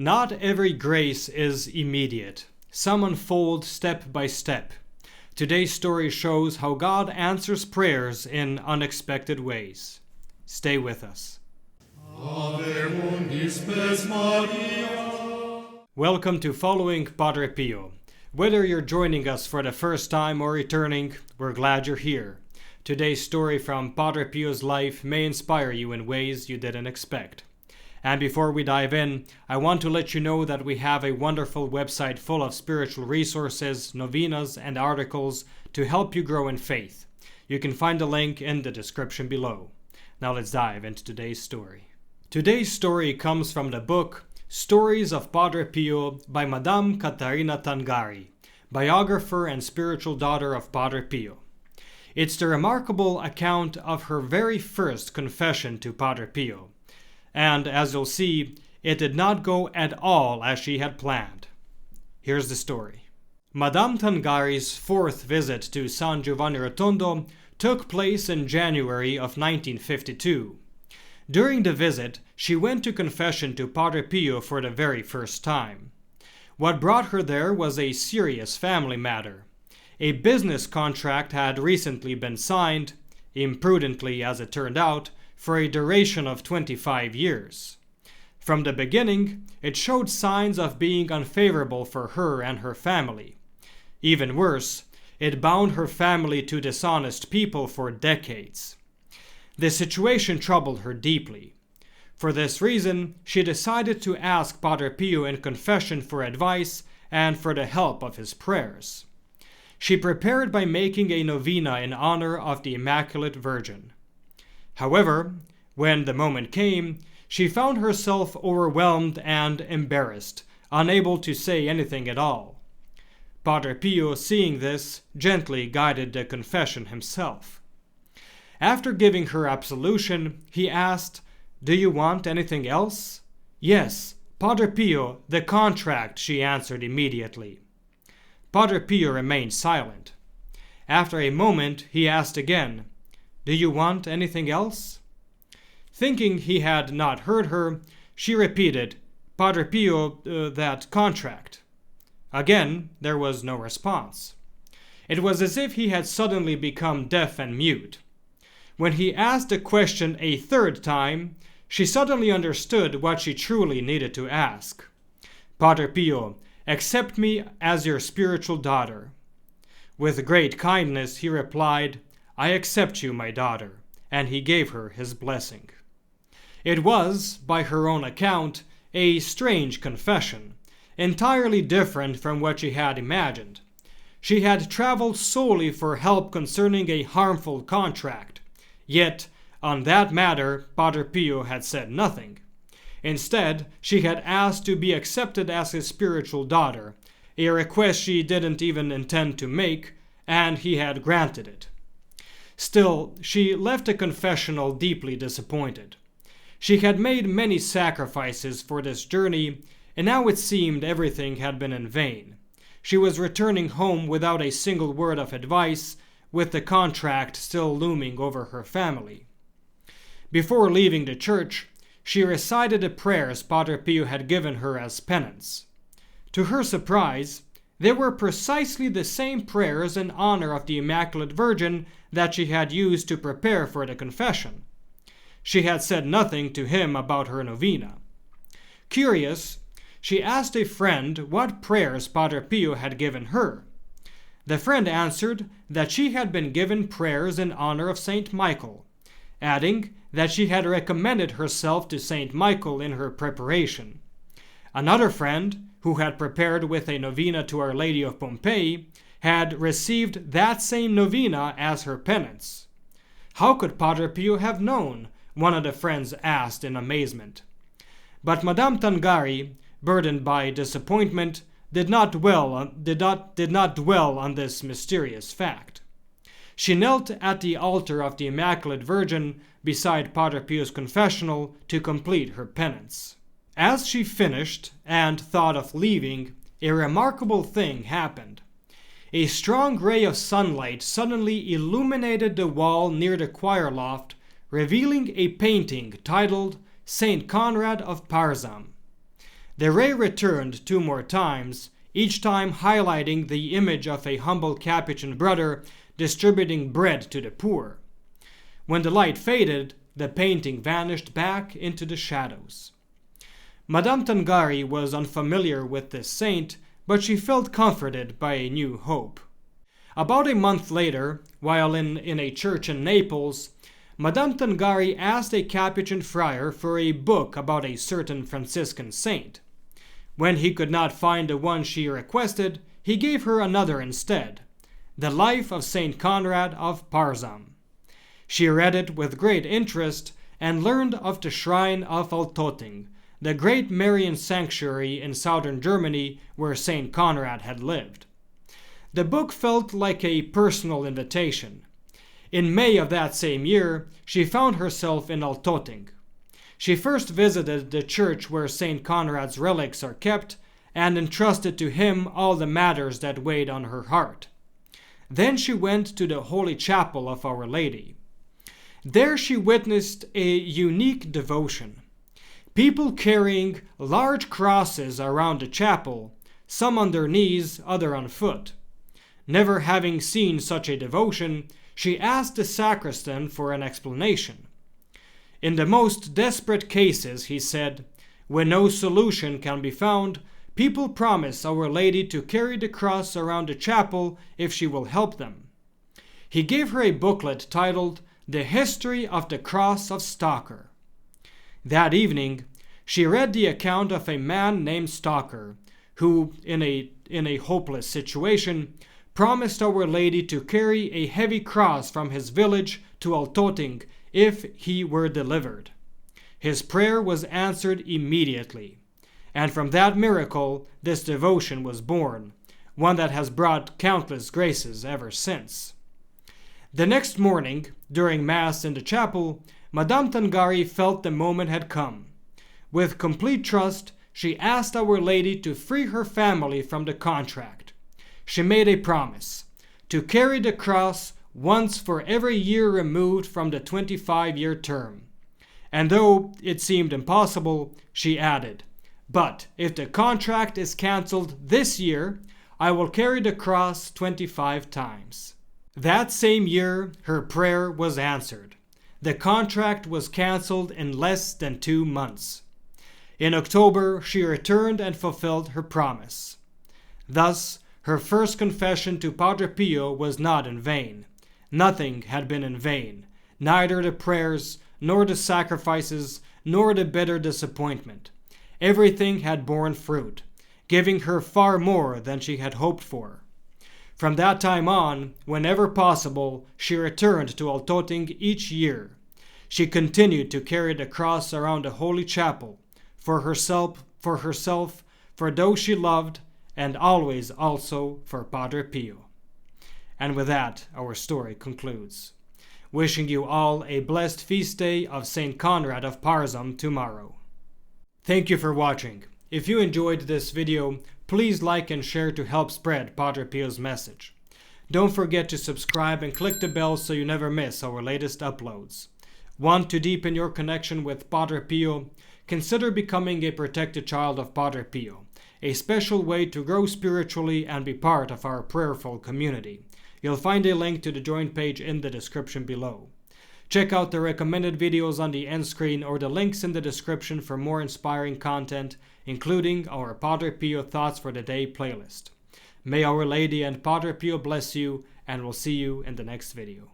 Not every grace is immediate. Some unfold step by step. Today's story shows how God answers prayers in unexpected ways. Stay with us. Welcome to Following Padre Pio. Whether you're joining us for the first time or returning, we're glad you're here. Today's story from Padre Pio's life may inspire you in ways you didn't expect. And before we dive in, I want to let you know that we have a wonderful website full of spiritual resources, novenas, and articles to help you grow in faith. You can find the link in the description below. Now let's dive into today's story. Today's story comes from the book Stories of Padre Pio by Madame Caterina Tangari, biographer and spiritual daughter of Padre Pio. It's the remarkable account of her very first confession to Padre Pio. And as you'll see, it did not go at all as she had planned. Here's the story. Madame Tangari's fourth visit to San Giovanni Rotondo took place in January of 1952. During the visit, she went to confession to Padre Pio for the very first time. What brought her there was a serious family matter. A business contract had recently been signed, imprudently as it turned out, for a duration of 25 years. From the beginning, it showed signs of being unfavorable for her and her family. Even worse, it bound her family to dishonest people for decades. The situation troubled her deeply. For this reason, she decided to ask Padre Pio in confession for advice and for the help of his prayers. She prepared by making a novena in honor of the Immaculate Virgin. However, when the moment came, she found herself overwhelmed and embarrassed, unable to say anything at all. Padre Pio, seeing this, gently guided the confession himself. After giving her absolution, he asked, "Do you want anything else?" "Yes, Padre Pio, the contract," she answered immediately. Padre Pio remained silent. After a moment, he asked again, "Do you want anything else?" Thinking he had not heard her, she repeated, "Padre Pio, that contract." Again, there was no response. It was as if he had suddenly become deaf and mute. When he asked the question a third time, she suddenly understood what she truly needed to ask. "Padre Pio, accept me as your spiritual daughter." With great kindness he replied, "I accept you, my daughter," and he gave her his blessing. It was, by her own account, a strange confession, entirely different from what she had imagined. She had traveled solely for help concerning a harmful contract, yet on that matter Padre Pio had said nothing. Instead, she had asked to be accepted as his spiritual daughter, a request she didn't even intend to make, and he had granted it. Still, she left the confessional deeply disappointed. She had made many sacrifices for this journey, and now it seemed everything had been in vain. She was returning home without a single word of advice, with the contract still looming over her family. Before leaving the church, she recited the prayers Padre Pio had given her as penance. To her surprise, they were precisely the same prayers in honor of the Immaculate Virgin that she had used to prepare for the confession. She had said nothing to him about her novena. Curious, she asked a friend what prayers Padre Pio had given her. The friend answered that she had been given prayers in honor of Saint Michael, adding that she had recommended herself to Saint Michael in her preparation. Another friend, who had prepared with a novena to Our Lady of Pompeii, had received that same novena as her penance. How could Padre Pio have known? One of the friends asked in amazement. But Madame Tangari, burdened by disappointment, did not dwell on this mysterious fact. She knelt at the altar of the Immaculate Virgin beside Padre Pio's confessional to complete her penance. As she finished and thought of leaving, a remarkable thing happened. A strong ray of sunlight suddenly illuminated the wall near the choir loft, revealing a painting titled Saint Conrad of Parzham. The ray returned 2 more times, each time highlighting the image of a humble Capuchin brother distributing bread to the poor. When the light faded, the painting vanished back into the shadows. Madame Tangari was unfamiliar with this saint, but she felt comforted by a new hope. About a month later, while in a church in Naples, Madame Tangari asked a Capuchin friar for a book about a certain Franciscan saint. When he could not find the one she requested, he gave her another instead, The Life of Saint Conrad of Parzham. She read it with great interest and learned of the shrine of Altötting, the great Marian sanctuary in southern Germany where Saint Conrad had lived. The book felt like a personal invitation. In May of that same year, she found herself in Altötting. She first visited the church where Saint Conrad's relics are kept and entrusted to him all the matters that weighed on her heart. Then she went to the Holy Chapel of Our Lady. There she witnessed a unique devotion. People carrying large crosses around the chapel, some on their knees, others on foot. Never having seen such a devotion, she asked the sacristan for an explanation. In the most desperate cases, he said, when no solution can be found, people promise Our Lady to carry the cross around the chapel if she will help them. He gave her a booklet titled The History of the Cross of Stocker. That evening, she read the account of a man named Stocker, who, in a hopeless situation, promised Our Lady to carry a heavy cross from his village to Altötting if he were delivered. His prayer was answered immediately, and from that miracle this devotion was born, one that has brought countless graces ever since. The next morning, during Mass in the chapel, Madame Tangari felt the moment had come. With complete trust, she asked Our Lady to free her family from the contract. She made a promise to carry the cross once for every year removed from the 25-year term. And though it seemed impossible, she added, "But if the contract is cancelled this year, I will carry the cross 25 times." That same year, her prayer was answered. The contract was cancelled in less than 2 months. In October, she returned and fulfilled her promise. Thus, her first confession to Padre Pio was not in vain. Nothing had been in vain, neither the prayers, nor the sacrifices, nor the bitter disappointment. Everything had borne fruit, giving her far more than she had hoped for. From that time on, whenever possible, she returned to Altötting each year. She continued to carry the cross around the Holy Chapel, for herself, for those she loved, and always also for Padre Pio. And with that, our story concludes. Wishing you all a blessed feast day of St. Conrad of Parzham tomorrow. Thank you for watching. If you enjoyed this video, please like and share to help spread Padre Pio's message. Don't forget to subscribe and click the bell so you never miss our latest uploads. Want to deepen your connection with Padre Pio? Consider becoming a protected child of Padre Pio, a special way to grow spiritually and be part of our prayerful community. You'll find a link to the join page in the description below. Check out the recommended videos on the end screen or the links in the description for more inspiring content, including our Padre Pio Thoughts for the Day playlist. May Our Lady and Padre Pio bless you, and we'll see you in the next video.